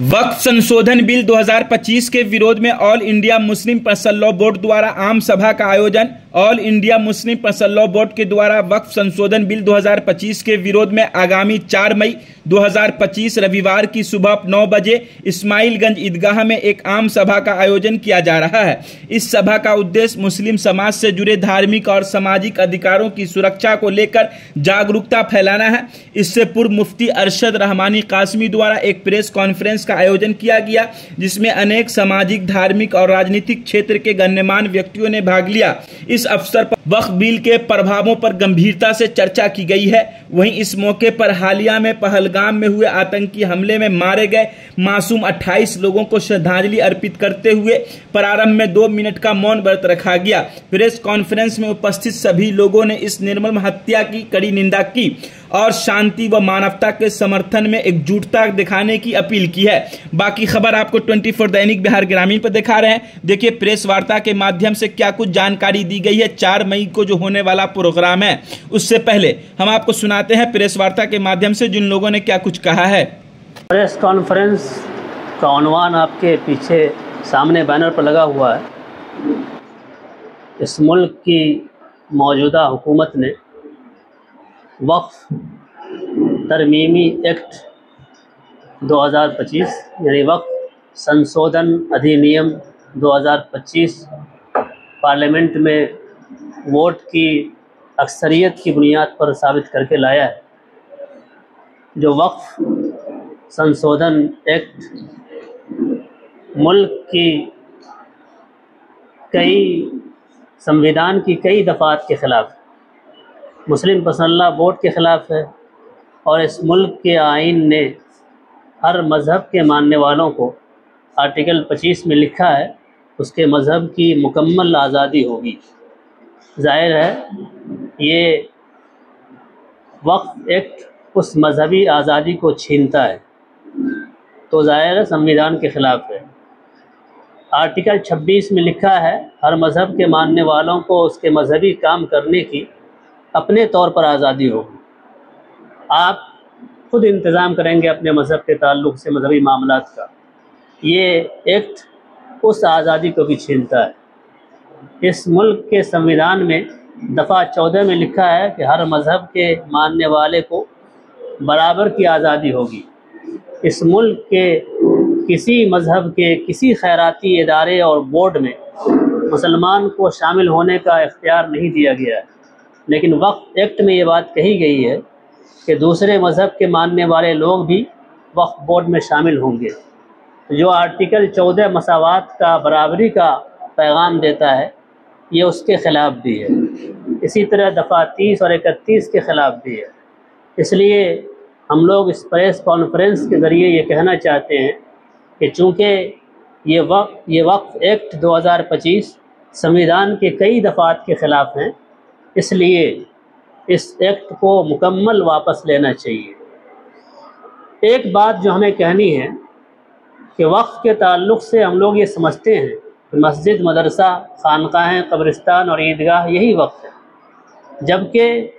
वक्फ संशोधन बिल 2025 के विरोध में all India Muslim personal law board द्वारा आम सभा का आयोजन। All India Muslim personal law board के द्वारा वक्फ संशोधन बिल 2025 के विरोध में आगामी 4 मई 2025 रविवार की सुबह 9 बजे इस्माइलगंज ईदगाह में एक आम सभा का आयोजन किया जा रहा है। इस सभा का उद्देश्य मुस्लिम समाज से जुड़े धार्मिक और सामाजिक अधिकारों की सुरक्षा को लेकर जागरूकता फैलाना है। इससे पूर्व मुफ्ती अरशद रहमानी कासमी द्वारा एक प्रेस कॉन्फ्रेंस का आयोजन किया गया, जिसमें अनेक सामाजिक, धार्मिक और राजनीतिक क्षेत्र के गण्यमान्य व्यक्तियों ने भाग लिया। इस अवसर पर वक्फ बिल के प्रभावों पर गंभीरता से चर्चा की गई है। वहीं इस मौके पर हालिया में पहलगाम में हुए आतंकी हमले में मारे गए मासूम 28 लोगों को श्रद्धांजलि अर्पित करते हुए प्रारंभ में 2 मिनट का मौन व्रत रखा गया। प्रेस कॉन्फ्रेंस में उपस्थित सभी लोगों ने इस निर्मम हत्या की कड़ी निंदा की और शांति व मानवता के समर्थन में एकजुटता दिखाने की अपील की है। बाकी खबर आपको 24 दैनिक बिहार ग्रामीण पर दिखा रहे हैं। देखिए प्रेस वार्ता के माध्यम से क्या कुछ जानकारी दी गई है 4 मई को जो होने वाला प्रोग्राम है। उससे पहले हम आपको सुनाते हैं प्रेस वार्ता के माध्यम से जिन लोगों ने क्या कुछ कहा है। प्रेस कॉन्फ्रेंस का उन्वान आपके पीछे सामने बैनर पर लगा हुआ है। इस मुल्क की मौजूदा हुकूमत ने वक्फ तरमीमी एक्ट 2025 यानी वक्फ संशोधन अधिनियम 2025 पार्लियामेंट में वोट की अक्सरियत की बुनियाद पर साबित करके लाया है। जो वक्फ संशोधन एक्ट मुल्क की संविधान की कई दफ़ात के ख़िलाफ़, मुस्लिम पर्सनल लॉ बोर्ड के ख़िलाफ़ है और इस मुल्क के आईन ने हर मज़हब के मानने वालों को आर्टिकल 25 में लिखा है उसके मज़हब की मुकम्मल आज़ादी होगी। ज़ाहिर है ये वक्फ एक्ट उस मज़हबी आज़ादी को छीनता है, तो ज़ाहिर है संविधान के ख़िलाफ़ है। आर्टिकल 26 में लिखा है हर मज़हब के मानने वालों को उसके मज़हबी काम करने की अपने तौर पर आज़ादी होगी। आप खुद इंतज़ाम करेंगे अपने मज़हब के ताल्लुक़ से मज़हबी मामलात का। ये एक्ट उस आज़ादी को भी छीनता है। इस मुल्क के संविधान में दफ़ा 14 में लिखा है कि हर मज़हब के मानने वाले को बराबर की आज़ादी होगी। इस मुल्क के किसी मज़हब के किसी खैराती इदारे और बोर्ड में मुसलमान को शामिल होने का इख्तियार नहीं दिया गया है, लेकिन वक्फ एक्ट में ये बात कही गई है कि दूसरे मज़हब के मानने वाले लोग भी वक्फ बोर्ड में शामिल होंगे। जो आर्टिकल 14 मसावात का, बराबरी का पैगाम देता है, ये उसके ख़िलाफ़ भी है। इसी तरह दफ़ा 30 और 31 के ख़िलाफ़ भी है। इसलिए हम लोग इस प्रेस कॉन्फ्रेंस के ज़रिए ये कहना चाहते हैं कि चूँकि ये वक्फ एक्ट 2025 संविधान के कई दफ़ात के ख़िलाफ़ हैं, इसलिए इस एक्ट को मुकम्मल वापस लेना चाहिए। एक बात जो हमें कहनी है कि वक्फ के ताल्लुक़ से हम लोग ये समझते हैं कि मस्जिद, मदरसा, खानकाहें, कब्रिस्तान और ईदगाह यही वक्फ है, जबकि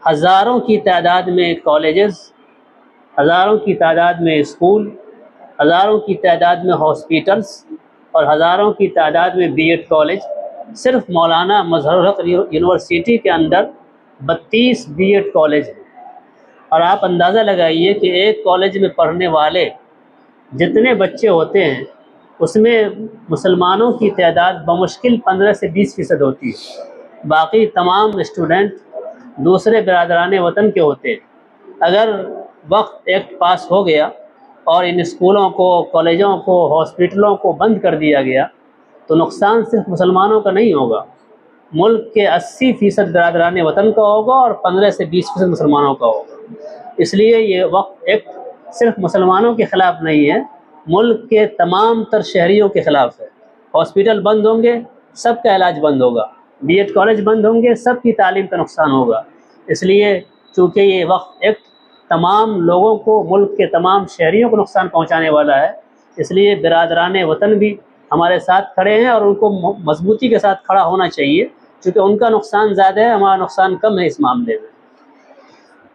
हज़ारों की तादाद में कॉलेजेस, हज़ारों की तादाद में स्कूल, हज़ारों की तादाद में हॉस्पिटल्स और हज़ारों की तादाद में बीएड कॉलेज, सिर्फ मौलाना मजहर हक यूनिवर्सिटी के अंदर 32 बीएड कॉलेज हैं। और आप अंदाज़ा लगाइए कि एक कॉलेज में पढ़ने वाले जितने बच्चे होते हैं उसमें मुसलमानों की तादाद बमुश्किल 15 से 20% होती है। बाकी तमाम स्टूडेंट दूसरे बिरादरान वतन के होते हैं। अगर वक्फ एक्ट पास हो गया और इन स्कूलों को, कॉलेजों को, हॉस्पिटलों को बंद कर दिया गया तो नुकसान सिर्फ मुसलमानों का नहीं होगा, मुल्क के 80% बिरादरान वतन का होगा और 15 से 20% मुसलमानों का होगा। इसलिए ये वक्फ एक्ट सिर्फ मुसलमानों के ख़िलाफ़ नहीं है, मुल्क के तमाम तर शहरियों के ख़िलाफ़ है। हॉस्पिटल बंद होंगे, सबका इलाज बंद होगा। बीएड कॉलेज बंद होंगे, सबकी तालीम का नुकसान होगा। इसलिए चूँकि ये वक्फ एक्ट तमाम लोगों को, मुल्क के तमाम शहरियों को नुकसान पहुँचाने वाला है, इसलिए बिरादरान वतन भी हमारे साथ खड़े हैं और उनको मजबूती के साथ खड़ा होना चाहिए, क्योंकि उनका नुकसान ज़्यादा है, हमारा नुकसान कम है इस मामले में।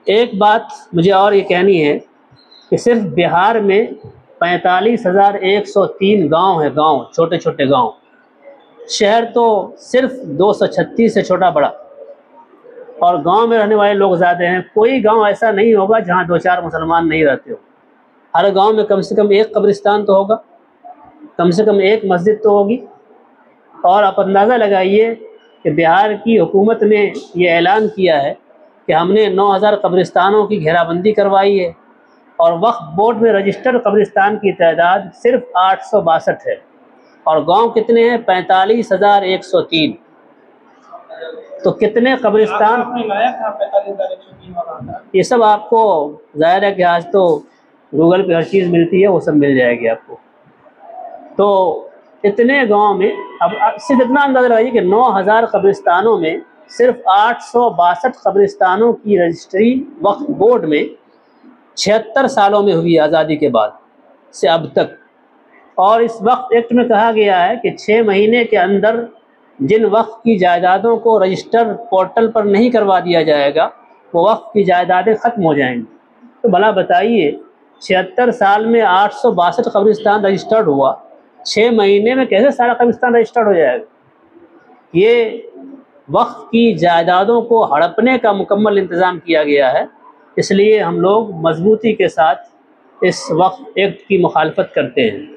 एक बात मुझे और ये कहनी है कि सिर्फ बिहार में 45,103 गांव है, गांव छोटे छोटे गांव। शहर तो सिर्फ 236 है छोटा बड़ा, और गांव में रहने वाले लोग ज़्यादा हैं। कोई गांव ऐसा नहीं होगा जहां 2-4 मुसलमान नहीं रहते हो। हर गांव में कम से कम एक कब्रिस्तान तो होगा, कम से कम एक मस्जिद तो होगी। और आप अंदाज़ा लगाइए कि बिहार की हुकूमत ने ये ऐलान किया है कि हमने 9,000 कब्रिस्तानों की घेराबंदी करवाई है, और वक्फ बोर्ड में रजिस्टर्ड कब्रिस्तान की तादाद सिर्फ 862 है, और गांव कितने हैं? 45,103। तो कितने कब्रिस्तान? ये सब आपको ज़ाहिर है कि आज तो गूगल पे हर चीज़ मिलती है, वो सब मिल जाएगी आपको। तो इतने गांव में अब सिर्फ इतना अंदाज़ा लगाइए कि 9,000 कब्रिस्तानों में सिर्फ 862 कब्रिस्तानों की रजिस्ट्री वक्फ बोर्ड में 76 सालों में हुई, आज़ादी के बाद से अब तक। और इस वक्त एक्ट में कहा गया है कि 6 महीने के अंदर जिन वक्फ की जायदादों को रजिस्टर पोर्टल पर नहीं करवा दिया जाएगा, वो वक्फ की जायदादें ख़त्म हो जाएंगी। तो भला बताइए, 76 साल में 862 कब्रिस्तान रजिस्टर्ड हुआ, 6 महीने में कैसे सारा कब्रिस्तान रजिस्टर्ड हो जाएगा? ये वक्फ की जायदादों को हड़पने का मुकम्मल इंतज़ाम किया गया है। इसलिए हम लोग मजबूती के साथ इस वक्फ एक्ट की मुखालफत करते हैं।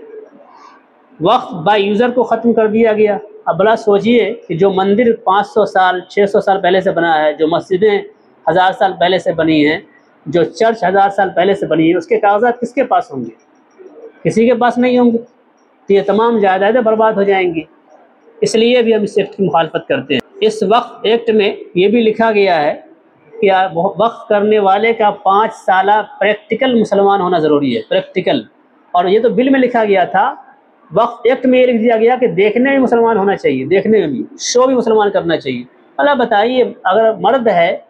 वक्फ बाय यूज़र को ख़त्म कर दिया गया। अब भला सोचिए कि जो मंदिर 500 साल 600 साल पहले से बना है, जो मस्जिदें 1000 साल पहले से बनी हैं, जो चर्च 1000 साल पहले से बनी है, उसके कागजात किसके पास होंगे? किसी के पास नहीं होंगे। तो ये तमाम जायदादें बर्बाद हो जाएंगी। इसलिए भी हम इस एक्ट की मुखालफत करते हैं। इस वक्फ एक्ट में ये भी लिखा गया है कि वक्फ करने वाले का 5 साला प्रैक्टिकल मुसलमान होना ज़रूरी है, प्रैक्टिकल। और ये तो बिल में लिखा गया था, वक्फ एक्ट में ये लिख दिया गया कि देखने में मुसलमान होना चाहिए, देखने में भी, शो भी मुसलमान करना चाहिए। भला बताइए, अगर मर्द है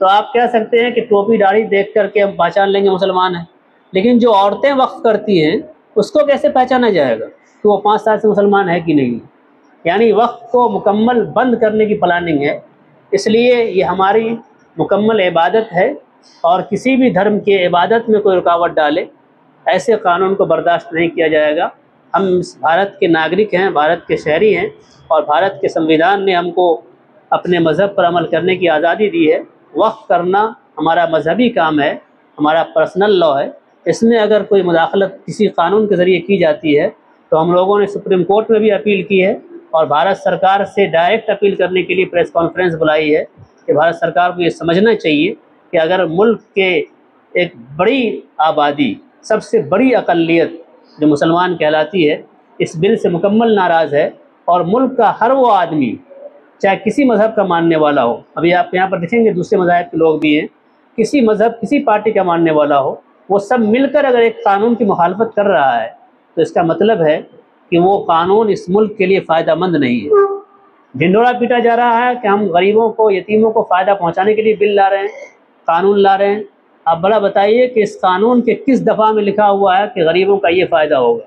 तो आप कह सकते हैं कि टोपी दाढ़ी देख करके हम पहचान लेंगे मुसलमान है, लेकिन जो औरतें वक्फ करती हैं उसको कैसे पहचाना जाएगा कि वो 5 साल से मुसलमान है कि नहीं? यानी वक्फ को मुकम्मल बंद करने की प्लानिंग है। इसलिए ये हमारी मुकम्मल इबादत है, और किसी भी धर्म के इबादत में कोई रुकावट डाले, ऐसे कानून को बर्दाश्त नहीं किया जाएगा। हम भारत के नागरिक हैं, भारत के शहरी हैं, और भारत के संविधान ने हमको अपने मज़हब पर अमल करने की आज़ादी दी है। वक्फ करना हमारा मजहबी काम है, हमारा पर्सनल लॉ है। इसमें अगर कोई मुदाखलत किसी कानून के ज़रिए की जाती है तो हम लोगों ने सुप्रीम कोर्ट में भी अपील की है, और भारत सरकार से डायरेक्ट अपील करने के लिए प्रेस कॉन्फ्रेंस बुलाई है कि भारत सरकार को ये समझना चाहिए कि अगर मुल्क के एक बड़ी आबादी, सबसे बड़ी अक़लियत जो मुसलमान कहलाती है, इस बिल से मुकम्मल नाराज़ है, और मुल्क का हर वो आदमी चाहे किसी मज़हब का मानने वाला हो, अभी आप यहाँ पर देखेंगे दूसरे मज़ाहिब के लोग भी हैं, किसी मज़हब किसी पार्टी का मानने वाला हो, वो सब मिलकर अगर एक कानून की मुखालफत कर रहा है तो इसका मतलब है कि वो कानून इस मुल्क के लिए फ़ायदेमंद नहीं है। ढिंढोरा पीटा जा रहा है कि हम गरीबों को, यतीमों को फ़ायदा पहुँचाने के लिए बिल ला रहे हैं, कानून ला रहे हैं। आप बड़ा बताइए कि इस कानून के किस दफ़ा में लिखा हुआ है कि गरीबों का ये फ़ायदा होगा?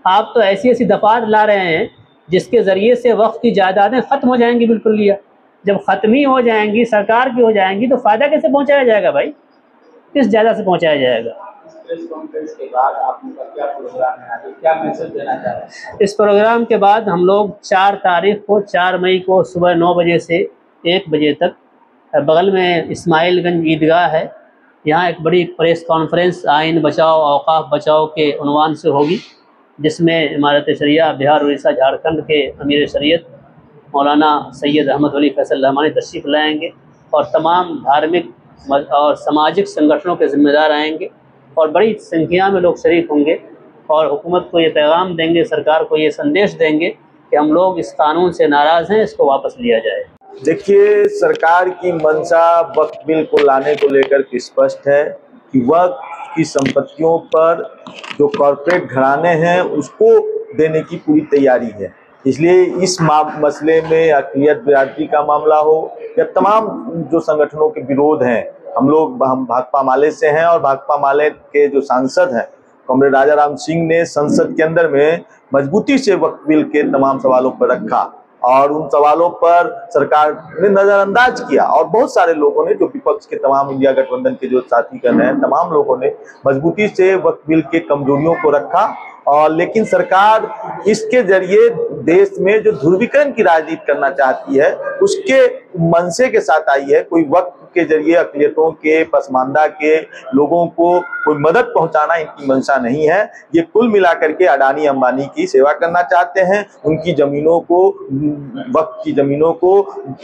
आप तो ऐसी ऐसी दफ़ात ला रहे हैं जिसके ज़रिए से वक्फ की जायदादें ख़त्म हो जाएंगी बिल्कुल लिया। जब ख़त्म ही हो जाएंगी, सरकार की हो जाएंगी, तो फ़ायदा कैसे पहुँचाया जाएगा भाई? किस जायदाद से पहुँचाया जाएगा? प्रेस कॉन्फ्रेंस के बाद आपका क्या प्रोग्राम है, आगे क्या मैसेज देना चाह रहे हैं? इस प्रोग्राम के बाद हम लोग 4 तारीख को, 4 मई को सुबह 9 बजे से 1 बजे तक बगल में इस्माइलगंज ईदगाह है, यहाँ एक बड़ी प्रेस कॉन्फ्रेंस आइन बचाओ औकाफ बचाओ के उन्वान से होगी, जिसमें इमारत शरिया बिहार उड़ीसा झारखंड के अमीर शरीयत मौलाना सैयद अहमद वली फैसल रहमानी तशरीफ़ लाएंगे, और तमाम धार्मिक और सामाजिक संगठनों के ज़िम्मेदार आएंगे, और बड़ी संख्या में लोग शरीक होंगे, और हुकूमत को ये पैगाम देंगे, सरकार को ये संदेश देंगे कि हम लोग इस कानून से नाराज़ हैं, इसको वापस लिया जाए। देखिए, सरकार की मंशा वक्फ बिल को लाने को लेकर के स्पष्ट है कि वक्फ की संपत्तियों पर जो कॉरपोरेट घराने हैं उसको देने की पूरी तैयारी है। इसलिए इस मसले में अक़लियत बिरादरी का मामला हो या तमाम जो संगठनों के विरोध हैं, हम भाकपा माले से हैं, और भाकपा माले के जो सांसद हैं कॉमरेड राजा राम सिंह ने संसद के अंदर में मजबूती से वक्फ बिल के तमाम सवालों पर रखा, और उन सवालों पर सरकार ने नजरअंदाज किया और बहुत सारे लोगों ने, जो विपक्ष के तमाम इंडिया गठबंधन के जो साथीगण हैं, तमाम लोगों ने मजबूती से वक्फ बिल के कमजोरियों को रखा। और लेकिन सरकार इसके जरिए देश में जो ध्रुवीकरण की राजनीति करना चाहती है उसके मनसे के साथ आई है। कोई वक्फ के जरिए अक़लियतों के, पसमानदा के लोगों को कोई मदद पहुंचाना इनकी मंशा नहीं है। ये कुल मिलाकर के अडानी अंबानी की सेवा करना चाहते हैं, उनकी जमीनों को, वक्फ की जमीनों को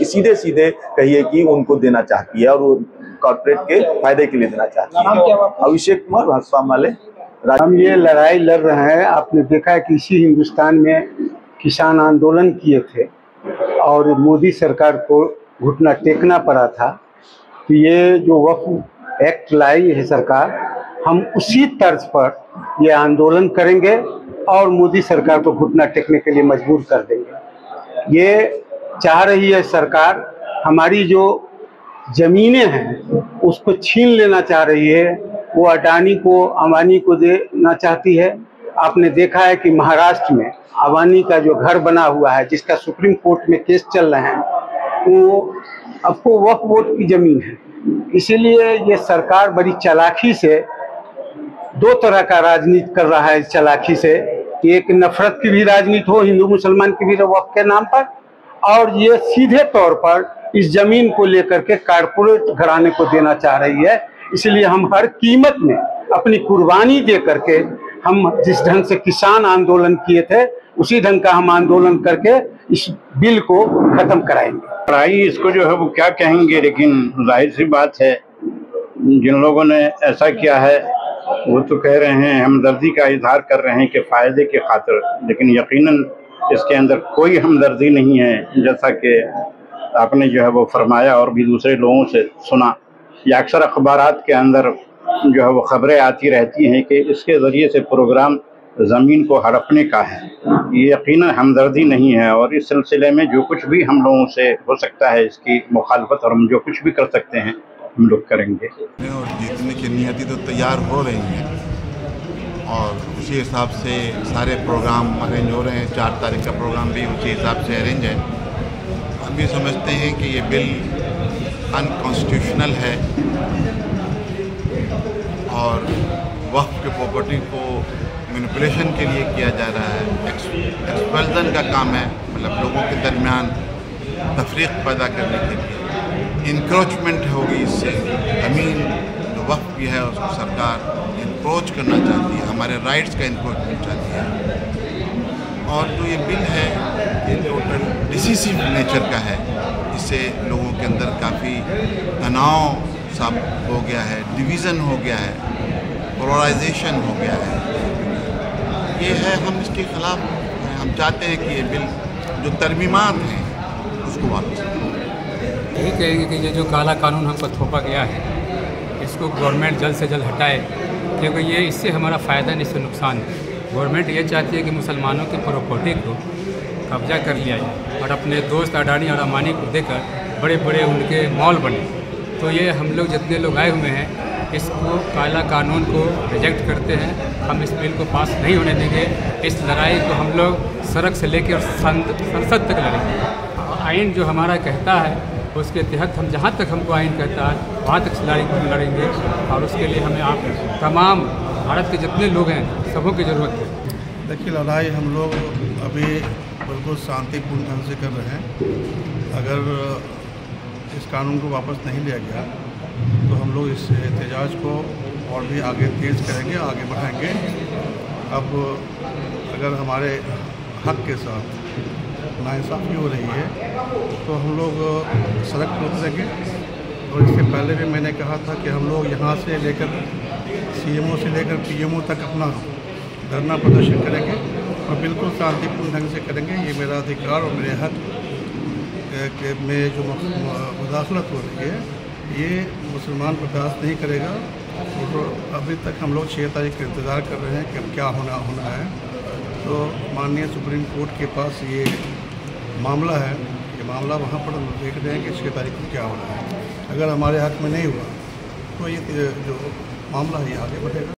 सीधे सीधे कहिए कि उनको देना चाहती है और कॉर्पोरेट के फायदे के लिए देना चाहती है। अभिषेक कुमार, भाजपा माले। हम ये लड़ाई लड़ रहे हैं, आपने देखा है कि इसी हिंदुस्तान में किसान आंदोलन किए थे और मोदी सरकार को घुटना टेकना पड़ा था। तो ये जो वक्फ एक्ट लाई है सरकार, हम उसी तर्ज पर ये आंदोलन करेंगे और मोदी सरकार को घुटना टेकने के लिए मजबूर कर देंगे। ये चाह रही है सरकार, हमारी जो ज़मीनें हैं उसको छीन लेना चाह रही है, वो अडानी को, अंबानी को देना चाहती है। आपने देखा है कि महाराष्ट्र में अंबानी का जो घर बना हुआ है, जिसका सुप्रीम कोर्ट में केस चल रहे हैं, वो आपको वक्फ बोर्ड की ज़मीन है। इसीलिए ये सरकार बड़ी चालाकी से दो तरह का राजनीति कर रहा है। चालाकी से कि एक नफरत की भी राजनीति हो हिंदू मुसलमान की भी वक्फ के नाम पर, और ये सीधे तौर पर इस जमीन को लेकर के कारपोरेट घराने को देना चाह रही है। इसलिए हम हर कीमत में अपनी कुर्बानी दे करके, हम जिस ढंग से किसान आंदोलन किए थे उसी ढंग का हम आंदोलन करके इस बिल को खत्म कराएंगे। भाई इसको जो है वो क्या कहेंगे, लेकिन जाहिर सी बात है जिन लोगों ने ऐसा किया है वो तो कह रहे हैं, हमदर्दी का इजहार कर रहे हैं कि फ़ायदे के खातिर, लेकिन यकीनन इसके अंदर कोई हमदर्दी नहीं है। जैसा कि आपने जो है वो फरमाया और भी दूसरे लोगों से सुना, या अक्सर अखबारात के अंदर जो है वो ख़बरें आती रहती हैं कि इसके ज़रिए से प्रोग्राम ज़मीन को हड़पने का है। ये यकीनन हमदर्दी नहीं है और इस सिलसिले में जो कुछ भी हम लोगों से हो सकता है इसकी मुखालफत, और हम जो कुछ भी कर सकते हैं हम लोग करेंगे। और जीतने की नियति तो तैयार हो रही है और उसी हिसाब से सारे प्रोग्राम अरेंज हो रहे हैं। 4 तारीख का प्रोग्राम भी उसी हिसाब से अरेंज है। हम भी समझते हैं कि ये बिल अनकॉन्स्टिट्यूशनल है और वक्फ के प्रॉपर्टी को मैनिपुलेशन के लिए किया जा रहा है। एक्सपल्जन का काम है, मतलब लोगों के दरमियान तफरीक पैदा करने के लिए। इंक्रोचमेंट होगी इससे, ज़मीन जो वक्फ की है उसको सरकार इंक्रोच करना चाहती है, हमारे राइट्स का इंक्रोचमेंट चाहती है। और जो ये बिल है ये टोटल डिसिसिव नेचर का है। इससे लोगों के अंदर काफ़ी तनाव सा हो गया है, डिवीज़न हो गया है, पोलराइजेशन हो गया है। ये है, हम इसके ख़िलाफ़ हैं। हम चाहते हैं कि ये बिल जो तरमीमात हैं उसको वापस यही कहेंगे कि ये जो काला कानून हमको थोपा गया है इसको गवर्नमेंट जल्द से जल्द हटाए, क्योंकि ये इससे हमारा फ़ायदा नहीं, इससे नुकसान है। गवर्नमेंट ये चाहती है कि मुसलमानों की प्रॉपर्टी को कब्जा कर लिया जाए और अपने दोस्त अडानी और अंबानी को देकर बड़े बड़े उनके मॉल बने। तो ये हम लोग जितने लोग आए हुए हैं इसको, काला कानून को रिजेक्ट करते हैं। हम इस बिल को पास नहीं होने देंगे। इस लड़ाई को हम लोग सड़क से लेकर संसद तक लड़ेंगे। आइन जो हमारा कहता है उसके तहत हम जहाँ तक हमको आइन कहता है वहाँ तक लड़ाई को लड़ेंगे और उसके लिए हमें आप तमाम भारत के जितने लोग हैं सबों की ज़रूरत है। देखिए, लड़ाई हम लोग अभी बिल्कुल शांतिपूर्ण ढंग से कर रहे हैं। अगर इस कानून को वापस नहीं लिया गया तो हम लोग इस एहतजाज को और भी आगे तेज़ करेंगे, आगे बढ़ाएंगे। अब अगर हमारे हक के साथ नाइंसाफ़ी हो रही है तो हम लोग सड़क पर उतरेंगे। और इससे पहले भी मैंने कहा था कि हम लोग यहाँ से लेकर CMO से लेकर PMO तक अपना धरना प्रदर्शन करेंगे और बिल्कुल शांतिपूर्ण ढंग से करेंगे। ये मेरा अधिकार और मेरे हक में जो मुदाखलत हो रही है ये मुसलमान बर्दाश्त नहीं करेगा। तो अभी तक हम लोग 6 तारीख का इंतज़ार कर रहे हैं कि अब क्या होना है। तो माननीय सुप्रीम कोर्ट के पास ये मामला है, ये मामला वहाँ पर देख रहे हैं कि 6 तारीख को क्या होना है। अगर हमारे हक में नहीं हुआ तो ये जो मामला है ये आगे बढ़ेगा।